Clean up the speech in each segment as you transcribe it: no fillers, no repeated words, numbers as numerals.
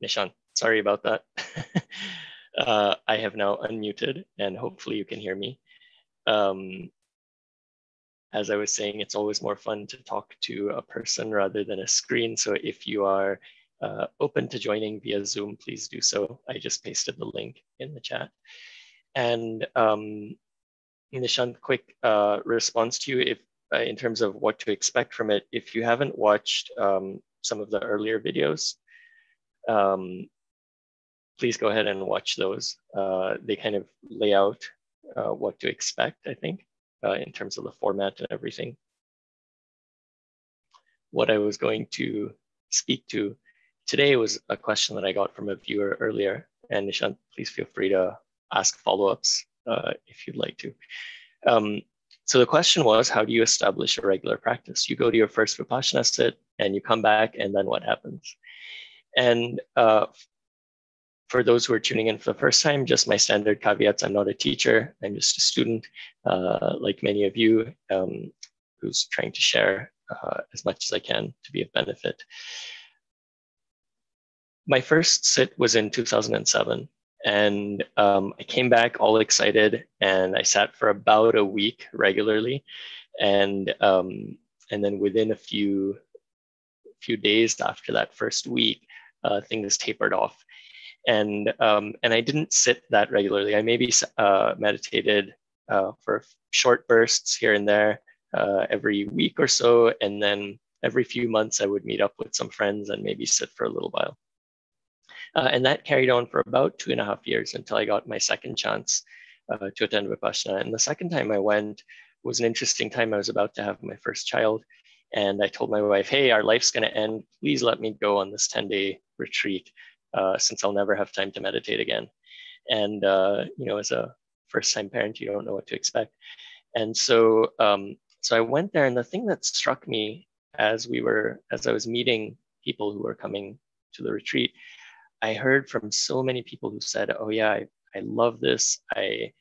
Nishan, sorry about that. I have now unmuted and hopefully you can hear me. As I was saying, it's always more fun to talk to a person rather than a screen. So if you are open to joining via Zoom, please do so. I just pasted the link in the chat. And Nishan, quick response to you if in terms of what to expect from it. If you haven't watched some of the earlier videos, please go ahead and watch those. They kind of lay out what to expect, I think, in terms of the format and everything. What I was going to speak to today was a question that I got from a viewer earlier. And Nishant, please feel free to ask follow-ups if you'd like to. So the question was, how do you establish a regular practice? You go to your first vipassana sit and you come back, and then what happens? And for those who are tuning in for the first time, just my standard caveats: I'm not a teacher, I'm just a student, like many of you, who's trying to share as much as I can to be of benefit. My first sit was in 2007. And I came back all excited, and I sat for about a week regularly, and then within a few days after that first week, things tapered off, and I didn't sit that regularly. I maybe meditated for short bursts here and there every week or so, and then every few months I would meet up with some friends and maybe sit for a little while. And that carried on for about 2.5 years until I got my second chance to attend Vipassana. And the second time I went was an interesting time. I was about to have my first child. And I told my wife, hey, our life's going to end. Please let me go on this 10-day retreat since I'll never have time to meditate again. And, as a first-time parent, you don't know what to expect. And so I went there. And the thing that struck me as I was meeting people who were coming to the retreat, I heard from so many people who said, oh yeah, I love this. I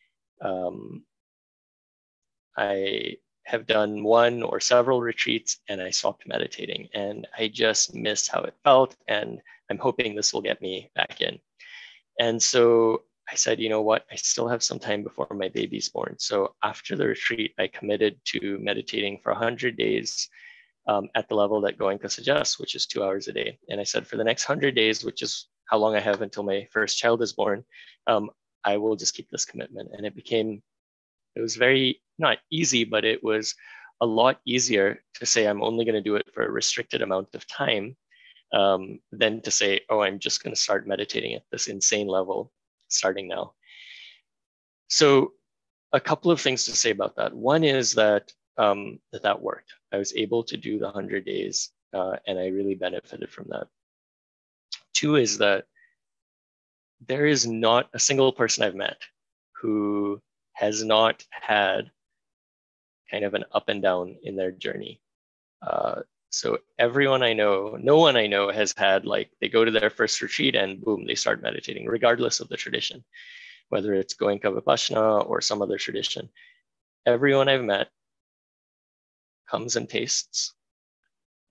have done one or several retreats and I stopped meditating and I just missed how it felt. And I'm hoping this will get me back in. And so I said, you know what, I still have some time before my baby's born. So after the retreat, I committed to meditating for 100 days at the level that Goenka suggests, which is 2 hours a day. And I said, for the next 100 days, which is how long I have until my first child is born, I will just keep this commitment. And it was very, not easy, but it was a lot easier to say I'm only going to do it for a restricted amount of time than to say, oh, I'm just going to start meditating at this insane level starting now. So a couple of things to say about that. One is that that worked. I was able to do the 100 days and I really benefited from that. Two is that there is not a single person I've met who has not had kind of an up and down in their journey. So everyone I know, no one I know has had like, they go to their first retreat and boom, they start meditating, regardless of the tradition, whether it's Goenka Vipassana or some other tradition. Everyone I've met comes and tastes,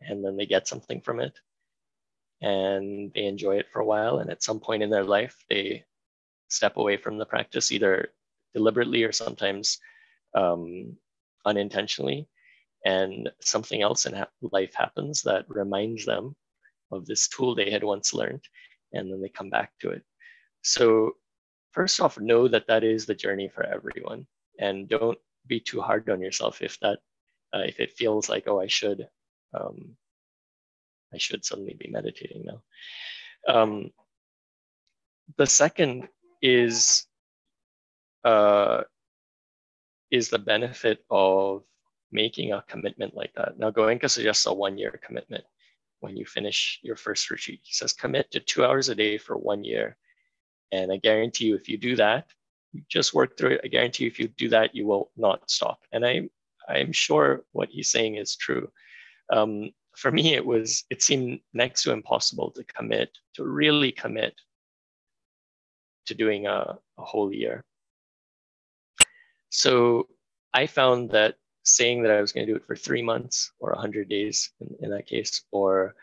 and then they get something from it, and they enjoy it for a while. And at some point in their life, they step away from the practice, either deliberately or sometimes unintentionally. And something else in life happens that reminds them of this tool they had once learned, and then they come back to it. So first off, know that that is the journey for everyone, and don't be too hard on yourself if it feels like, oh, I should suddenly be meditating now. The second is the benefit of making a commitment like that. Now, Goenka suggests a 1-year commitment when you finish your first retreat. He says commit to 2 hours a day for 1 year. And I guarantee you, if you do that, you just work through it. I guarantee you, if you do that, you will not stop. And I'm sure what he's saying is true. For me, it seemed next to impossible to really commit to doing a whole year. So I found that saying that I was going to do it for 3 months or 100 days in that case, or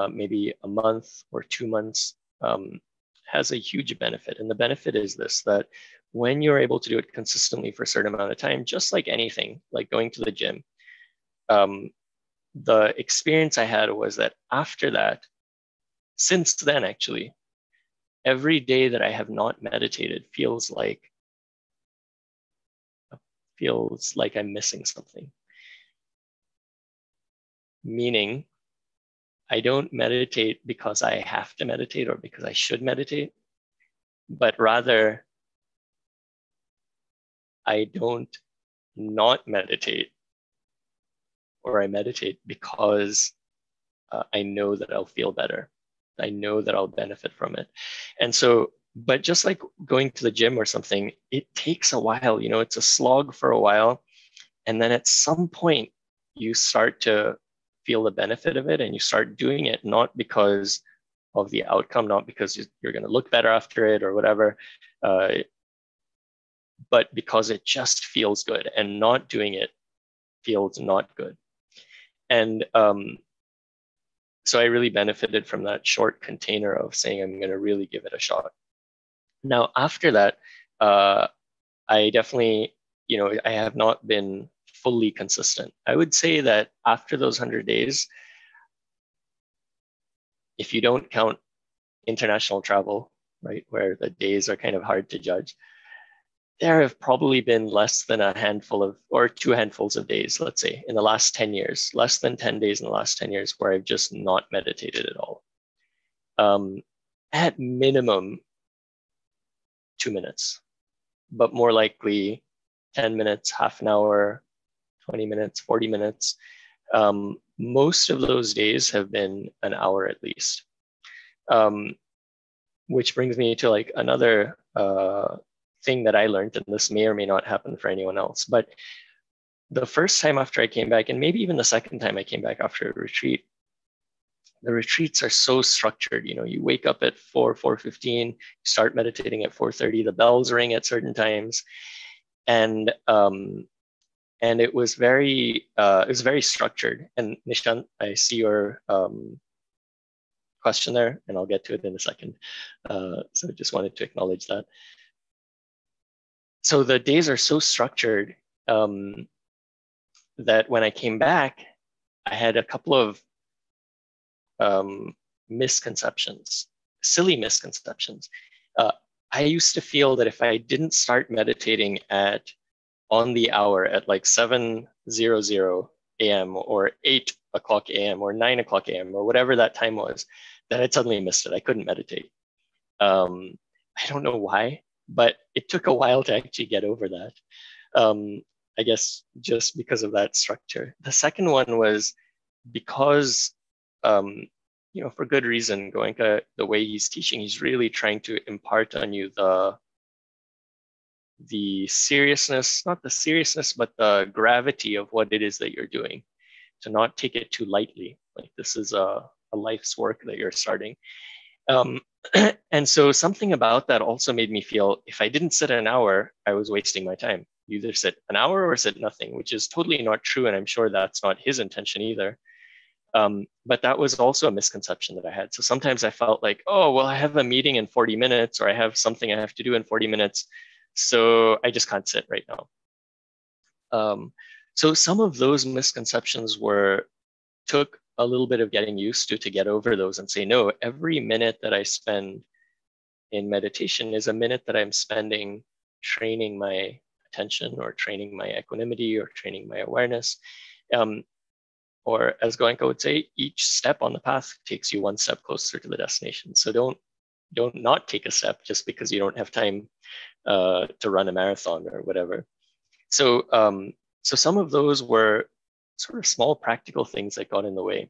maybe a month or 2 months, has a huge benefit. And the benefit is this, that when you're able to do it consistently for a certain amount of time, just like anything, like going to the gym, the experience I had was that after that, since then, actually, every day that I have not meditated feels like I'm missing something. Meaning, I don't meditate because I have to meditate or because I should meditate, but rather I don't not meditate, or I meditate because I know that I'll feel better. I know that I'll benefit from it. And so, but just like going to the gym or something, it takes a while, it's a slog for a while. And then at some point, you start to feel the benefit of it, and you start doing it not because of the outcome, not because you're going to look better after it or whatever, but because it just feels good, and not doing it feels not good. And so I really benefited from that short container of saying, I'm going to really give it a shot. Now, after that, I definitely, I have not been fully consistent. I would say that after those 100 days, if you don't count international travel, right, where the days are kind of hard to judge, there have probably been less than a handful of, or 2 handfuls of days, let's say, in the last 10 years, less than 10 days in the last 10 years where I've just not meditated at all. At minimum, 2 minutes, but more likely 10 minutes, half an hour, 20 minutes, 40 minutes. Most of those days have been an hour at least. Which brings me to like another thing that I learned, and this may or may not happen for anyone else, but the first time after I came back, and maybe even the second time I came back after a retreat, the retreats are so structured. You wake up at 4:15, you start meditating at 4:30, the bells ring at certain times. And it was very structured. And Nishant, I see your question there, and I'll get to it in a second. So I just wanted to acknowledge that. So the days are so structured that when I came back, I had a couple of misconceptions, silly misconceptions. I used to feel that if I didn't start meditating on the hour at like 7:00 a.m. or 8:00 a.m. or 9:00 a.m. or whatever that time was, that I'd suddenly missed it. I couldn't meditate. I don't know why, but it took a while to actually get over that. I guess just because of that structure. The second one was because, for good reason, Goenka, the way he's teaching, he's really trying to impart on you the seriousness, not the seriousness, but the gravity of what it is that you're doing, to not take it too lightly. Like this is a life's work that you're starting. And so something about that also made me feel if I didn't sit an hour, I was wasting my time. You either sit an hour or sit nothing, which is totally not true. And I'm sure that's not his intention either. But that was also a misconception that I had. So sometimes I felt like, oh, well, I have a meeting in 40 minutes, or I have something I have to do in 40 minutes. So I just can't sit right now. So some of those misconceptions took a little bit of getting used to get over those and say, no, every minute that I spend in meditation is a minute that I'm spending training my attention, or training my equanimity, or training my awareness. Or as Goenka would say, each step on the path takes you one step closer to the destination. So don't not take a step just because you don't have time to run a marathon or whatever. So some of those were sort of small practical things that got in the way.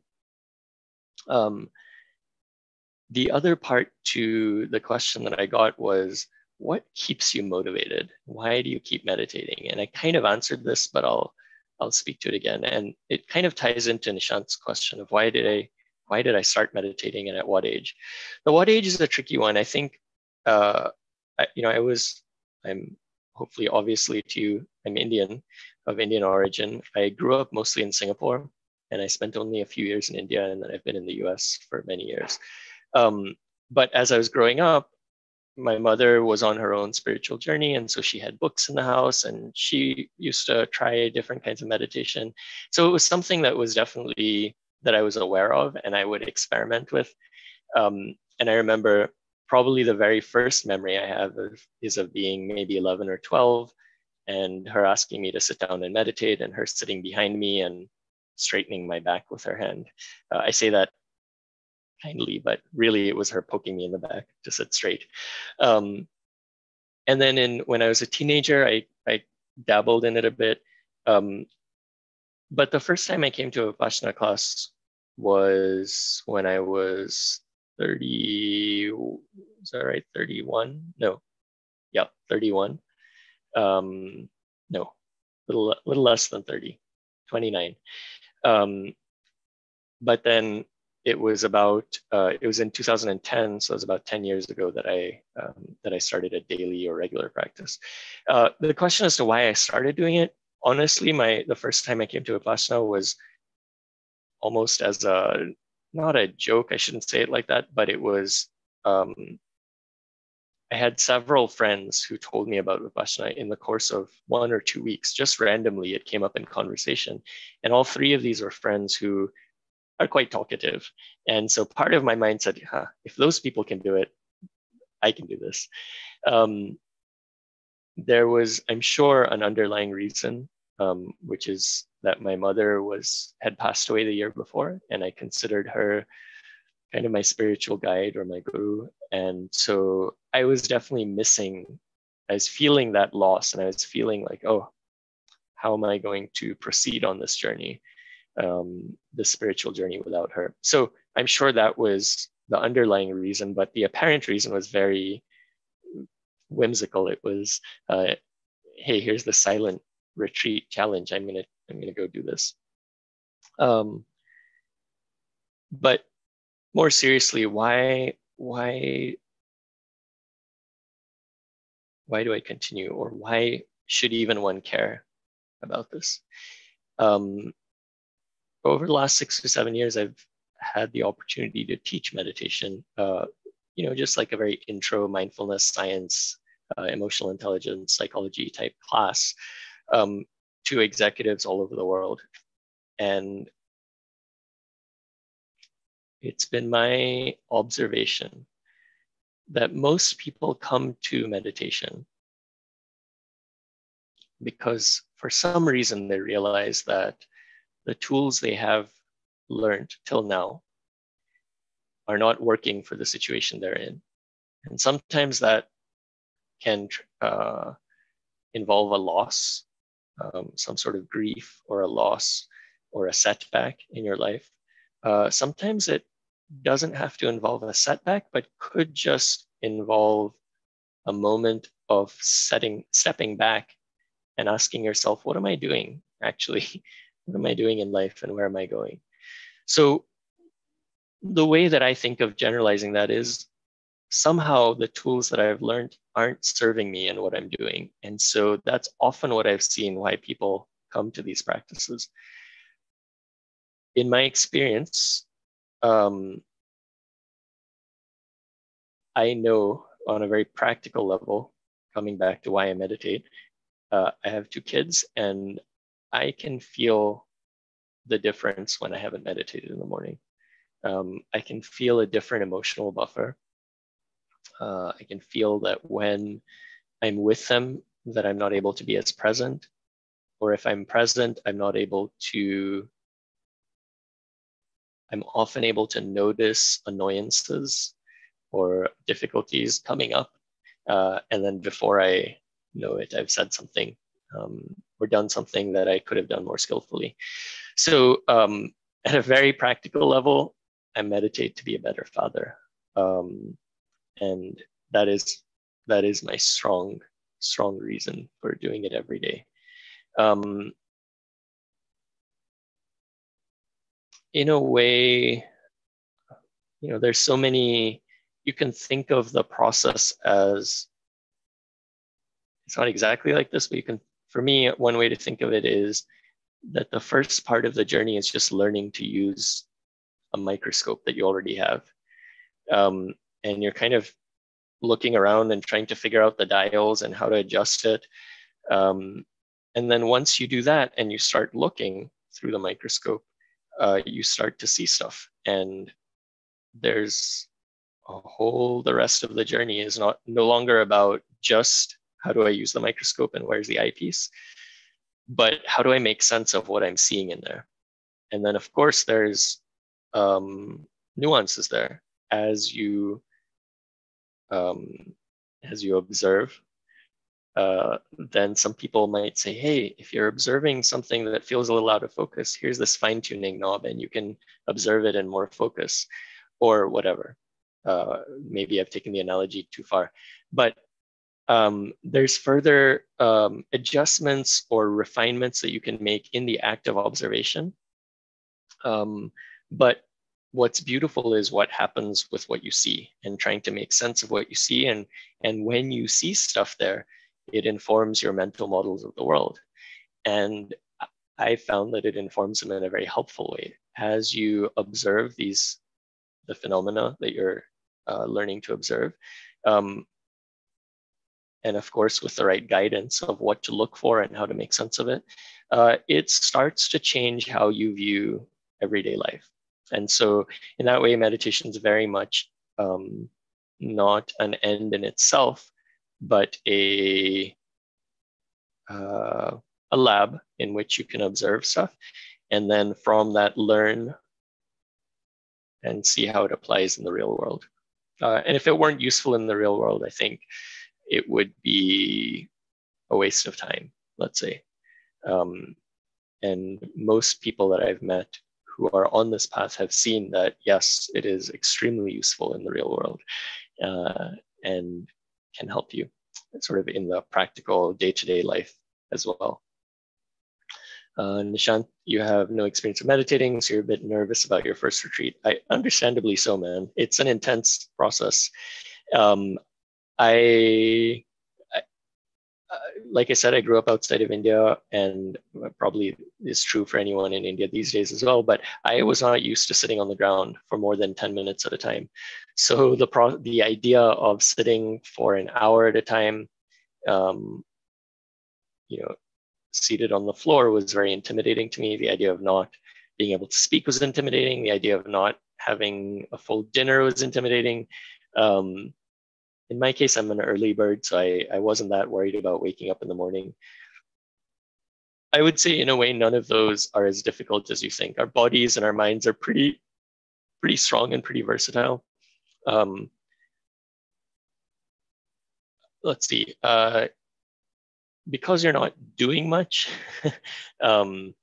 The other part to the question that I got was, what keeps you motivated? Why do you keep meditating? And I kind of answered this, but I'll speak to it again. And it kind of ties into Nishant's question of why did I start meditating, and at what age? The what age is a tricky one. I think, I'm hopefully obviously to you, I'm Indian, of Indian origin. I grew up mostly in Singapore, and I spent only a few years in India, and then I've been in the US for many years. But as I was growing up, my mother was on her own spiritual journey, and so she had books in the house, and she used to try different kinds of meditation. So it was something that was definitely that I was aware of, and I would experiment with. And I remember probably the very first memory I have is of being maybe 11 or 12, and her asking me to sit down and meditate, and her sitting behind me and straightening my back with her hand. I say that kindly, but really it was her poking me in the back to sit straight. Um, and then when I was a teenager, I dabbled in it a bit. Um, but the first time I came to a vipassana class was when I was 30, is that right? 31? No, yeah, 31. No, little less than 30, 29. Um, but then it was in 2010, so it was about 10 years ago that I started a daily or regular practice. The question as to why I started doing it, honestly, the first time I came to Vipassana was almost as not a joke, I shouldn't say it like that, but it was, I had several friends who told me about Vipassana in the course of 1 or 2 weeks. Just randomly, it came up in conversation. And all three of these were friends who are quite talkative. And so part of my mind said, if those people can do it, I can do this. There was, I'm sure, an underlying reason, which is that my mother had passed away the year before, and I considered her kind of my spiritual guide or my guru. And so I was definitely I was feeling that loss, and I was feeling like, oh, how am I going to proceed on this journey, the spiritual journey without her? So I'm sure that was the underlying reason, but the apparent reason was very whimsical. It was, hey, here's the silent retreat challenge. I'm gonna go do this. But more seriously, why do I continue, or why should even one care about this? Over the last 6 to 7 years, I've had the opportunity to teach meditation, just like a very intro mindfulness science, emotional intelligence, psychology type class, to executives all over the world. And it's been my observation that most people come to meditation because for some reason they realize that the tools they have learned till now are not working for the situation they're in. And sometimes that can involve a loss, some sort of grief or a loss or a setback in your life. Sometimes it doesn't have to involve a setback, but could just involve a moment of stepping back and asking yourself, what am I doing actually? What am I doing in life, and where am I going? So the way that I think of generalizing that is somehow the tools that I've learned aren't serving me in what I'm doing. And so that's often what I've seen why people come to these practices. In my experience, I know on a very practical level, coming back to why I meditate, I have 2 kids, and I can feel the difference when I haven't meditated in the morning. I can feel a different emotional buffer. I can feel that when I'm with them, that I'm not able to be as present, or if I'm present, I'm often able to notice annoyances or difficulties coming up. And then before I know it, I've said something or done something that I could have done more skillfully. So at a very practical level, I meditate to be a better father. And that is my strong reason for doing it every day. In a way, there's so many, you can think of the process as, it's not exactly like this, but for me, one way to think of it is that the first part of the journey is just learning to use a microscope that you already have. and you're kind of looking around and trying to figure out the dials and how to adjust it. And then once you do that and you start looking through the microscope, you start to see stuff. And there's the rest of the journey is no longer about just how do I use the microscope and where's the eyepiece, but how do I make sense of what I'm seeing in there? And then of course there's nuances there as you observe. Then some people might say, hey, if you're observing something that feels a little out of focus, here's this fine-tuning knob and you can observe it in more focus or whatever. Maybe I've taken the analogy too far, but there's further adjustments or refinements that you can make in the act of observation. But what's beautiful is what happens with what you see and trying to make sense of what you see. And when you see stuff there, it informs your mental models of the world. And I found that it informs them in a very helpful way. As you observe the phenomena that you're learning to observe, and of course, with the right guidance of what to look for and how to make sense of it, it starts to change how you view everyday life. And so in that way, meditation is very much not an end in itself, but a lab in which you can observe stuff. And then from that, learn and see how it applies in the real world. And if it weren't useful in the real world, I think it would be a waste of time, let's say. And most people that I've met who are on this path have seen that, yes, it is extremely useful in the real world and can help you sort of in the practical day-to-day life as well. Nishant, you have no experience of meditating, so you're a bit nervous about your first retreat. Understandably so, man. It's an intense process. Like I said, I grew up outside of India, and probably is true for anyone in India these days as well, but I was not used to sitting on the ground for more than 10 minutes at a time. So the idea of sitting for an hour at a time, seated on the floor was very intimidating to me. The idea of not being able to speak was intimidating. The idea of not having a full dinner was intimidating. In my case, I'm an early bird, so I wasn't that worried about waking up in the morning. I would say, in a way, none of those are as difficult as you think. Our bodies and our minds are pretty strong and pretty versatile. Let's see. Because you're not doing much, I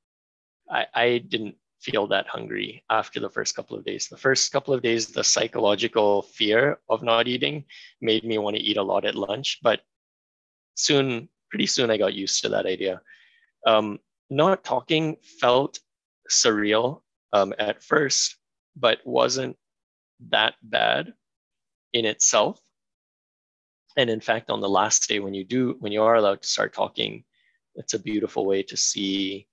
didn't feel that hungry after the first couple of days. The first couple of days, the psychological fear of not eating made me want to eat a lot at lunch, but pretty soon I got used to that idea. Not talking felt surreal at first, but wasn't that bad in itself. And in fact, on the last day, when you are allowed to start talking, it's a beautiful way to see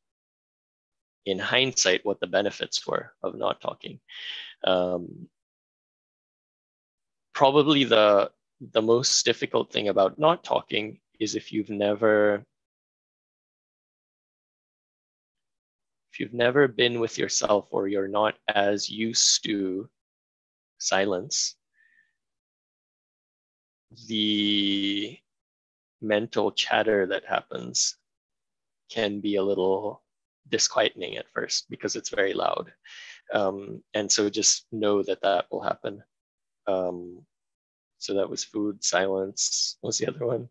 in hindsight what the benefits were of not talking. Probably the most difficult thing about not talking is if you've never been with yourself, or you're not as used to silence, the mental chatter that happens can be a little disquieting at first because it's very loud. And so just know that will happen. So that was food, silence. What was the other one?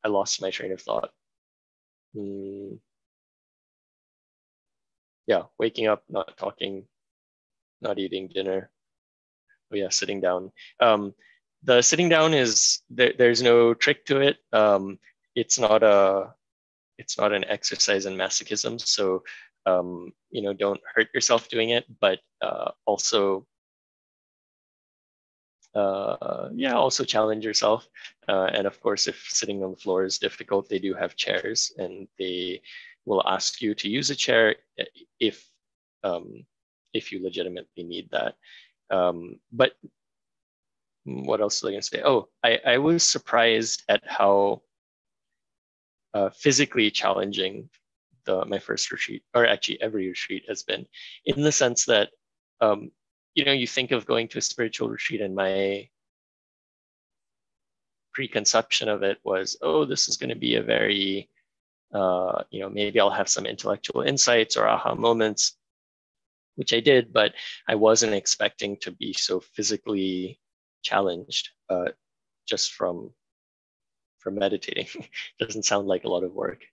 I lost my train of thought. Yeah, waking up, not talking, not eating dinner. Oh yeah, sitting down. The sitting down is there's no trick to it. It's not an exercise in masochism, so don't hurt yourself doing it, but also challenge yourself. And of course, if sitting on the floor is difficult, they do have chairs, and they will ask you to use a chair if if you legitimately need that. But what else was I going to say? Oh, I was surprised at how physically challenging my first retreat, or actually every retreat, has been, in the sense that you think of going to a spiritual retreat, and my preconception of it was, oh, this is going to be a very maybe I'll have some intellectual insights or aha moments, which I did, but I wasn't expecting to be so physically challenged just from meditating. Doesn't sound like a lot of work.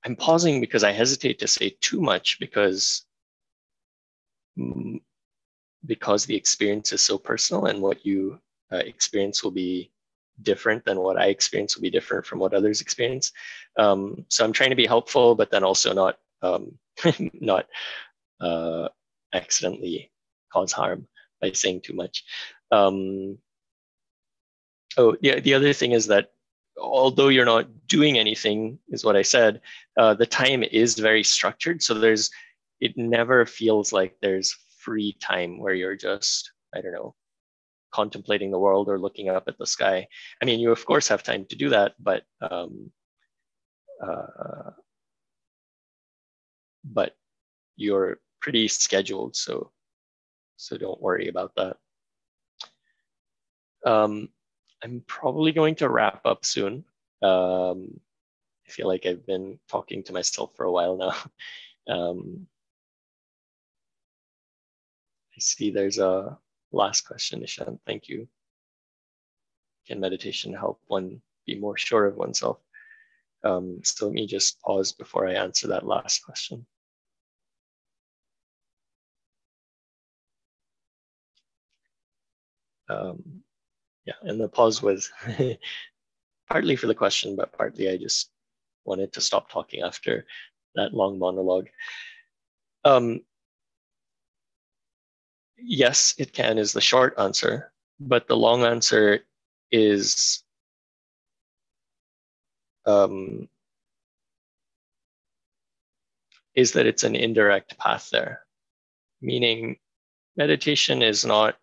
I'm pausing because I hesitate to say too much because the experience is so personal, and what you experience will be different than what I experience, will be different from what others experience. So I'm trying to be helpful, but then also not not accidentally cause harm by saying too much. Oh, yeah. The other thing is that although you're not doing anything, is what I said, the time is very structured. So it never feels like there's free time where you're just, I don't know, contemplating the world or looking up at the sky. I mean, you of course have time to do that, but you're pretty scheduled, so don't worry about that. I'm probably going to wrap up soon. I feel like I've been talking to myself for a while now. I see there's a last question, Nishant. Thank you. Can meditation help one be more sure of oneself? So let me just pause before I answer that last question. Yeah, and the pause was partly for the question, but partly I just wanted to stop talking after that long monologue. Yes, it can is the short answer, but the long answer is that it's an indirect path there. Meaning meditation is not,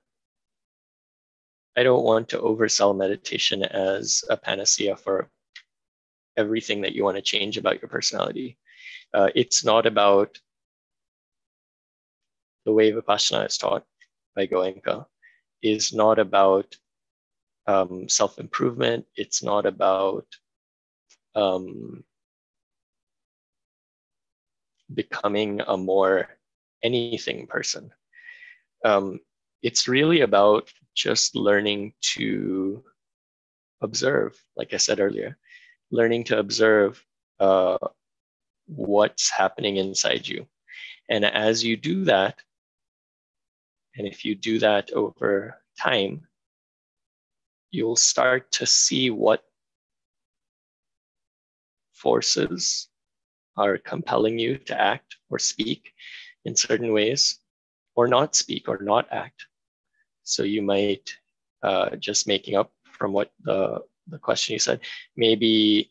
I don't want to oversell meditation as a panacea for everything that you want to change about your personality. It's not about the way vipassana is taught by Goenka, is not about self-improvement. It's not about becoming a more anything person. It's really about just learning to observe, like I said earlier, learning to observe what's happening inside you. And as you do that, and if you do that over time, you'll start to see what forces are compelling you to act or speak in certain ways, or not speak or not act. So you might, just making up from what the question you said, maybe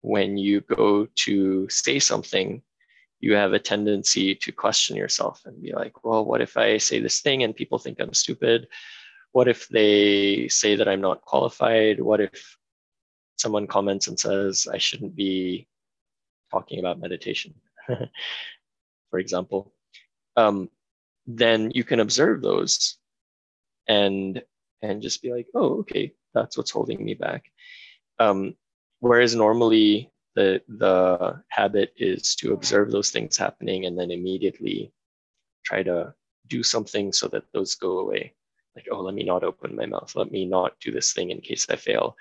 when you go to say something, you have a tendency to question yourself and be like, well, what if I say this thing and people think I'm stupid? What if they say that I'm not qualified? What if someone comments and says I shouldn't be talking about meditation, for example? Then you can observe those and just be like, oh, okay, that's what's holding me back. Whereas normally the habit is to observe those things happening and then immediately try to do something so that those go away. Like, oh, let me not open my mouth. Let me not do this thing in case I fail.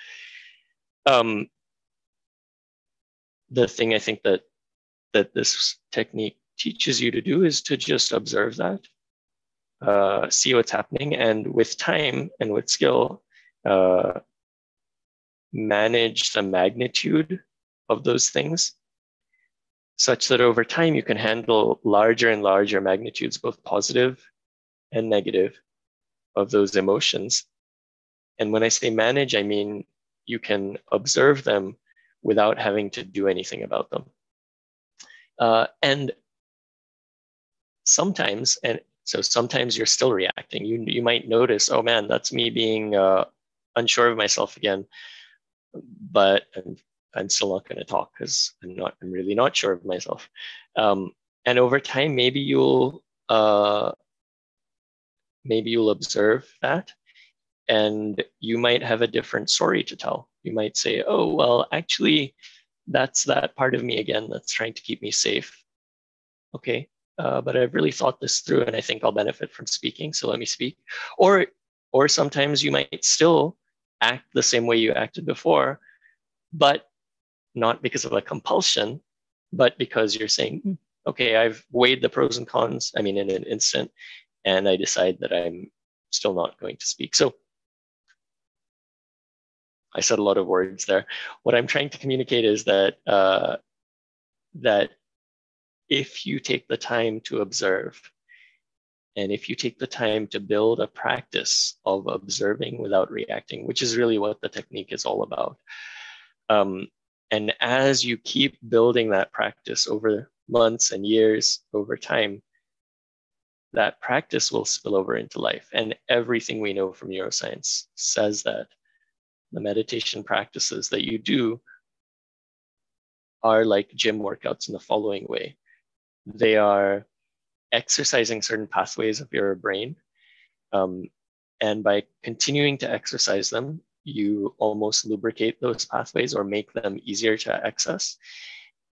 The thing I think that this technique teaches you to do is to just observe that, see what's happening, and with time and with skill, manage the magnitude of those things such that over time you can handle larger and larger magnitudes, both positive and negative, of those emotions. And when I say manage, I mean you can observe them without having to do anything about them. And sometimes, and so sometimes you're still reacting. You might notice, oh man, that's me being unsure of myself again, but I'm still not going to talk because I'm really not sure of myself. And over time, maybe you'll observe that, and you might have a different story to tell. You might say, oh, well, actually, that's that part of me again that's trying to keep me safe. Okay, but I've really thought this through, and I think I'll benefit from speaking, so let me speak. Or, or sometimes you might still act the same way you acted before, but not because of a compulsion, but because you're saying, okay, I've weighed the pros and cons, I mean, in an instant, and I decide that I'm still not going to speak. So I said a lot of words there. What I'm trying to communicate is that that if you take the time to observe, and if you take the time to build a practice of observing without reacting, which is really what the technique is all about, and as you keep building that practice over months and years over time, that practice will spill over into life. And everything we know from neuroscience says that the meditation practices that you do are like gym workouts in the following way. They are exercising certain pathways of your brain. And by continuing to exercise them, you almost lubricate those pathways or make them easier to access,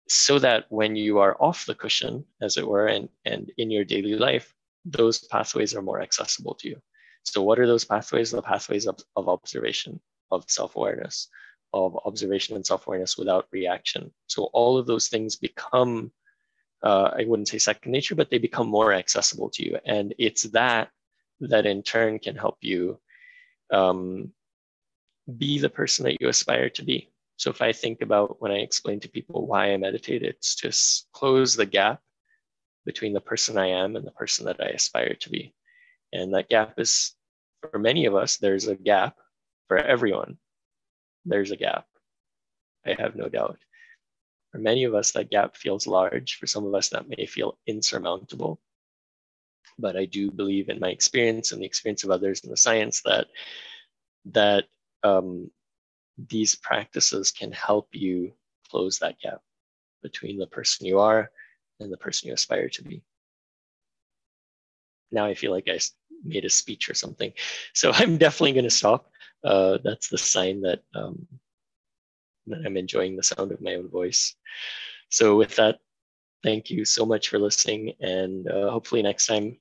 so that when you are off the cushion, as it were, and in your daily life, those pathways are more accessible to you. So what are those pathways? The pathways of observation, of self-awareness, of observation and self-awareness without reaction. So all of those things become, I wouldn't say second nature, but they become more accessible to you. And it's that in turn can help you be the person that you aspire to be. So if I think about when I explain to people why I meditate, it's just close the gap between the person I am and the person that I aspire to be. And that gap is, for many of us, there's a gap. For everyone, there's a gap. I have no doubt. For many of us, that gap feels large. For some of us, that may feel insurmountable. But I do believe, in my experience and the experience of others in the science, that these practices can help you close that gap between the person you are and the person you aspire to be. Now I feel like I made a speech or something. So I'm definitely going to stop. That's the sign that I'm enjoying the sound of my own voice. So with that, thank you so much for listening, and hopefully next time.